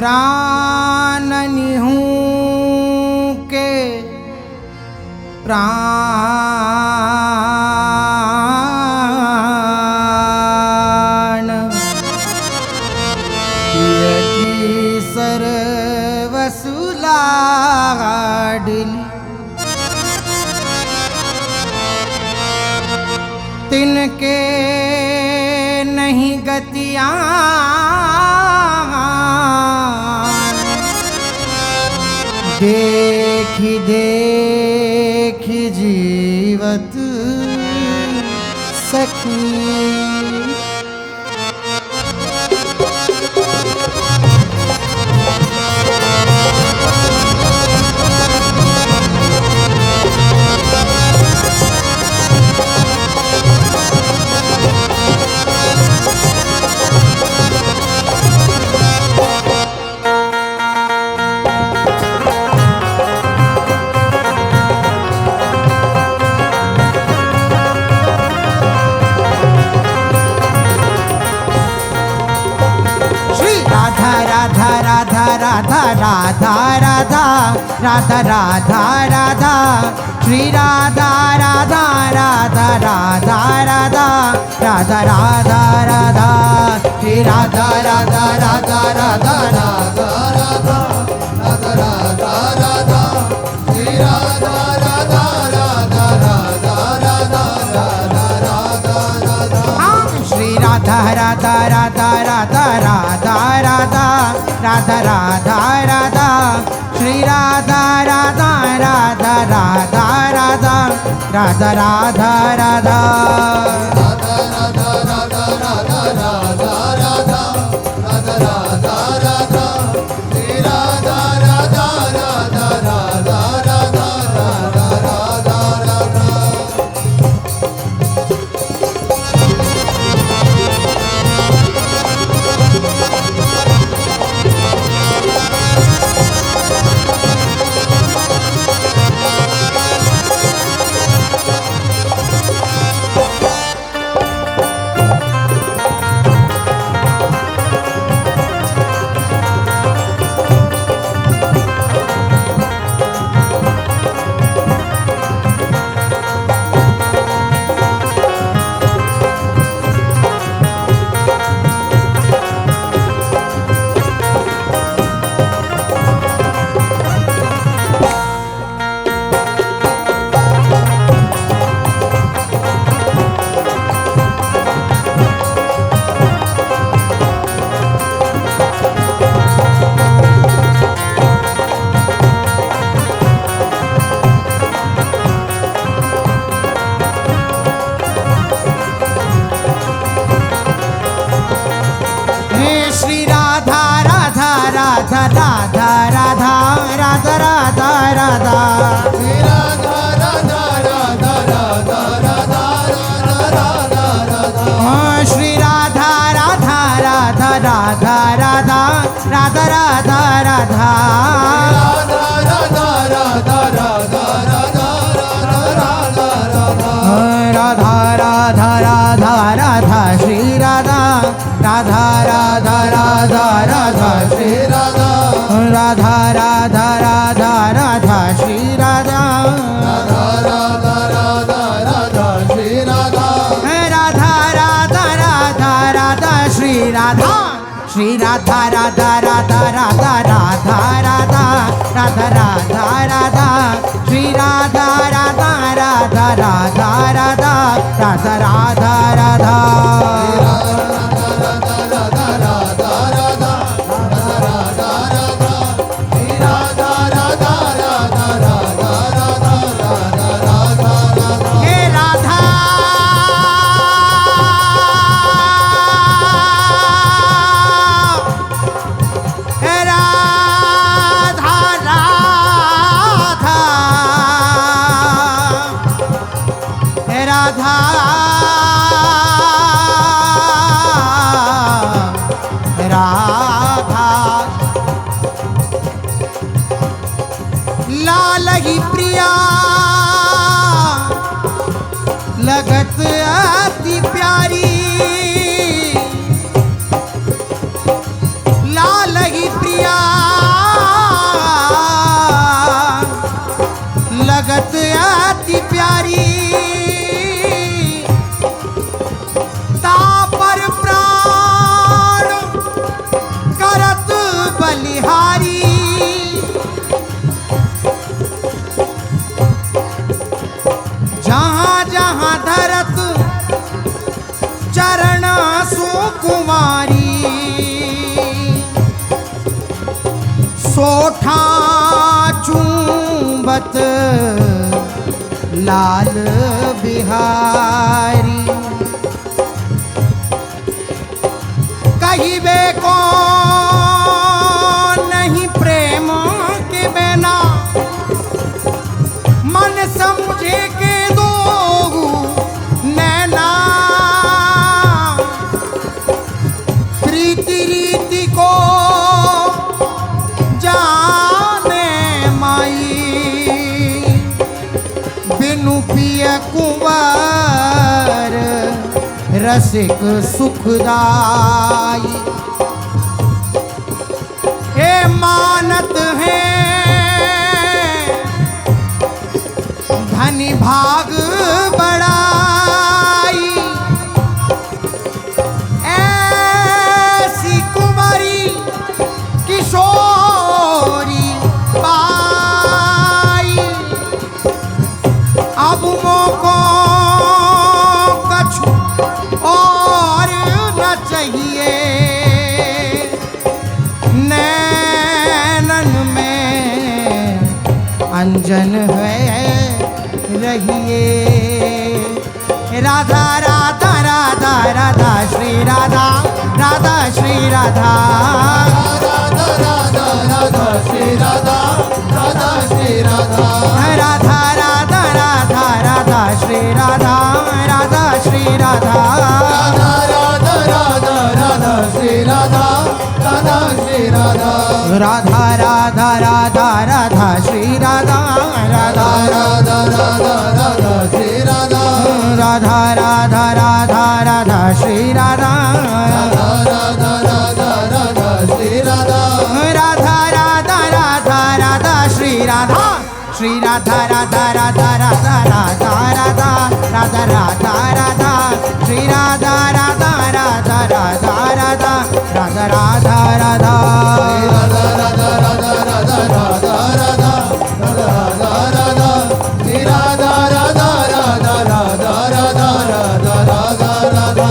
प्राण निहूं के प्राण यति सर्वसुलाडली तिनके नहीं गतियां देखी देखी जीवत सखी। राधा राधा राधा श्री राधा राधा राधा राधा राधा राधा राधा राधा श्री राधा राधा राधा राधा राधा राधा राधा राधा राधा श्री राधा राधा राधा राधा राधा राधा राधा राधा श्री राधा राधा राधा राधा राधा राधा राधा राधा राधा श्री राधा राधा राधा राधा राधा राधा राधा राधा राधा राधा राधा राधा राधा राधा राधा राधा राधा श्री राधा राधा राधा राधा राधा राधा राधा राधा। श्री राधा राधा राधा राधा राधा राधा राधा राधा राधा श्री राधा राधा राधा राधा राधा राधा राधा राधा लाल ही प्रिया लगत अति प्यारी, लाल ही प्रिया लगत अति प्यारी तापर प्राण करत बलिहारी जहाँ जहाँ धरत चरण सुकुमारी सोठा चूंबत लाल बिहारी कहिबे को नहीं प्रेम के बिना मन समझे के दो नैना प्रीति रीति को जाने माई बिनु पिय कुंवर रसिक सुखदाई हे मानत है धनी भाग बड़ाई ऐसी कुंवरी किशोरी पाई अब मोको कछु और न चाहिए नैनन में अंजन है रहिए राधा राधा राधा राधा श्री राधा राधा श्री राधा राधा राधा राधा श्री राधा राधा श्री राधा राधा राधा राधा राधा श्री राधा राधा श्री राधा राधा राधा राधा राधा श्री राधा राधा श्री राधा राधा राधा राधा राधा श्री राधा राधा राधा राधा राधा श्री राधा राधा राधा राधा राधा श्री राधा राधा राधा राधा राधा श्री राधा राधा राधा राधा राधा श्री राधा श्री राधा राधा राधा राधा राधा राधा राधा राधा राधा श्री राधा राधा राधा राधा राधा राधा राधा राधा राधा राधा राधा राधा राधा राधा राधा राधा श्री राधा राधा राधा राधा राधा राधा राधा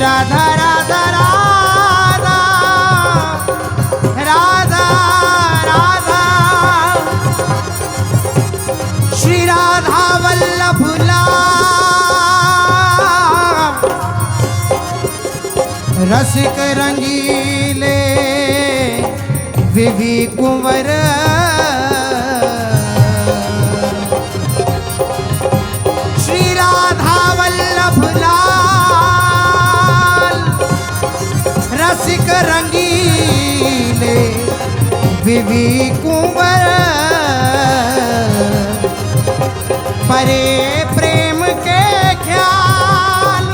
राधा राधा राधा राधा राधा राधा श्री राधा वल्लभ लाल रसिक रंगीले विधि कुंवर श्री राधा वल्लभ लाल रसिक रंगीले विधि कुंवर परे प्रेम के ख्याल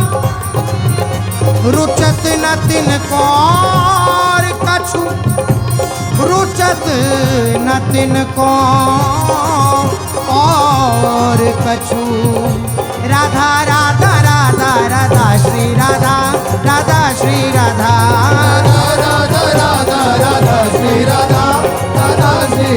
रुचत न तिन कौर कछु रुचत न तिन को और कछु राधा राधा राधा राधा श्री राधा राधा श्री राधा राधा राधा राधा श्री राधा राधा श्री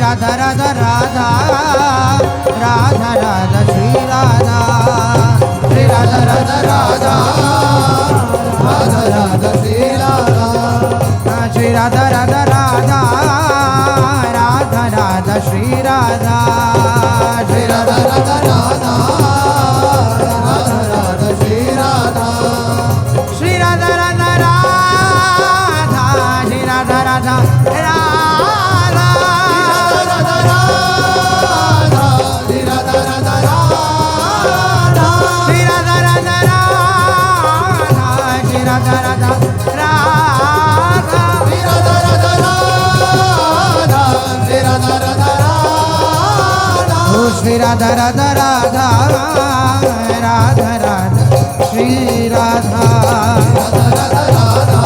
राधा राधा राधा राधा राधा श्री राधा श्री राधा राधा राधा राधा राधा श्री राधा श्री राधा राधा राधा राधा राधा श्री राधा श्री राधा राधा राधा राधा राधा श्री राधा श्री राधा राधा राधा श्री राधा राधा राधा श्री राधा राधा राधा श्री राधा राधा राधा श्री राधा राधा राधा श्री राधा राधा राधा श्री राधा राधा राधा ओ श्री राधा राधा राधा राधा राधा श्री राधा राधा राधा राधा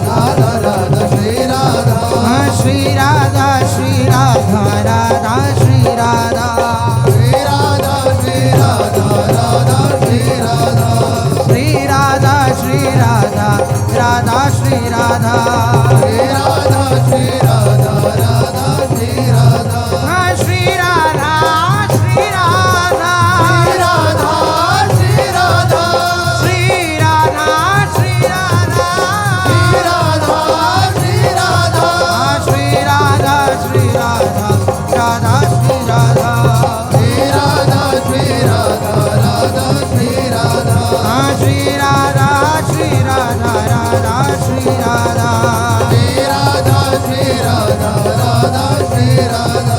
राधा राधा श्री राधा श्री राधा श्री राधा राधा श्री राधा श्री राधा श्री राधा राधा श्री राधा श्री राधा श्री राधा राधा श्री राधा श्री राधा श्री राधा राधा श्री राधा श्री राधा श्री राधा श्री राधा श्री राधा श्री राधा श्री राधा श्री राधा श्री राधा राधा श्री राधा राधा श्री राधा श्री राधा श्री राधा राधा श्री श्री राधा श्री राधा राधा श्री राधा राधा श्री राधा श्री राधा राधा श्री राधा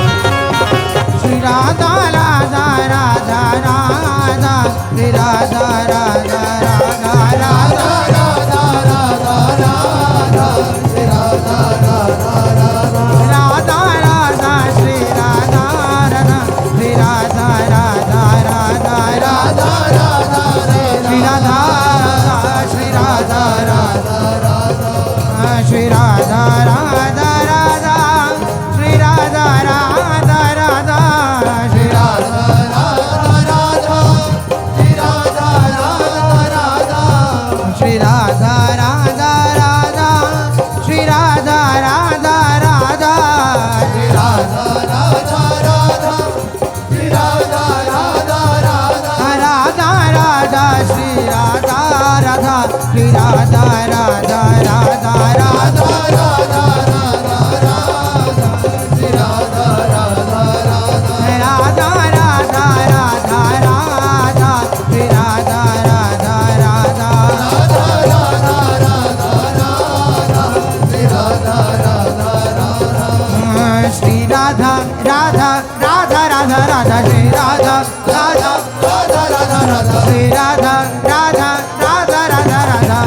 श्री राधा राधा राधा राधा श्री राधा राधा राधा राधा राधा राधा राधा श्री राधा राधा राधा राधा राधा श्री राधा राधा श्री राधा राधा राधा राधा राधा राधा श्री राधा राधा श्री राधा राधा श्री राधा राधा राधा श्री राधा राधा राधा श्री राधा राधा राधा श्री राधा राधा राधा श्री राधा राधा राधा श्री राधा राधा राधा श्री राधा राधा राधा राधा राधा श्री राधा राधा श्री राधा राधा राधा राधा श्री राधा राधा राधा राधा राधा राधा राधा श्री राधा राधा राधा श्री राधा राधा राधा राधा राधा श्री राधा राधा श्री राधा राधा राधा राधा राधा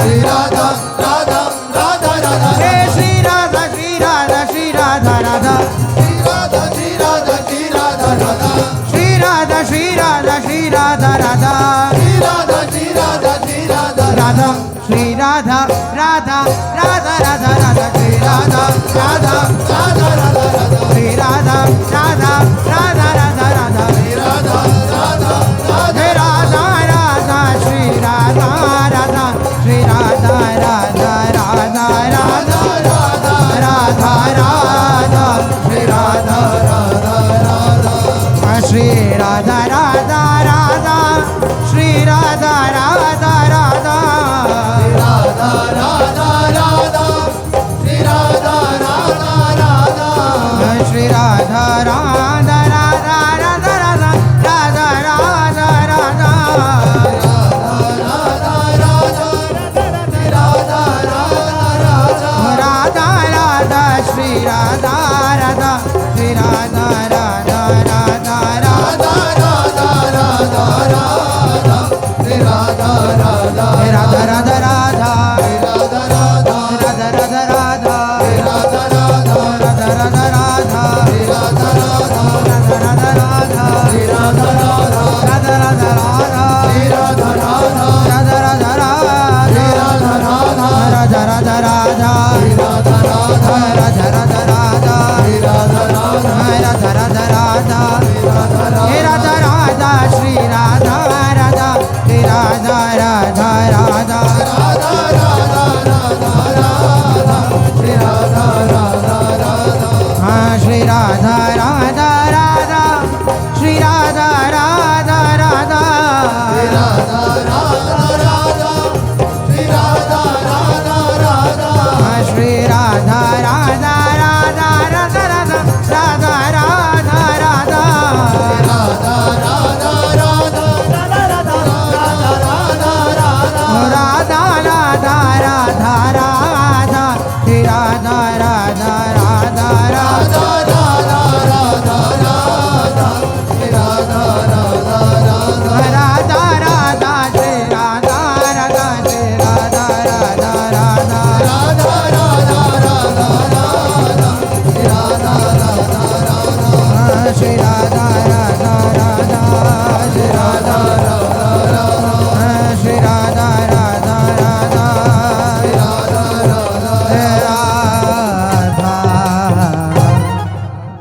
हे श्री राधा श्री राधा श्री राधा राधा श्री राधा श्री राधा श्री राधा राधा राधा श्री राधा राधा राधा राधा राधा श्री राधा राधा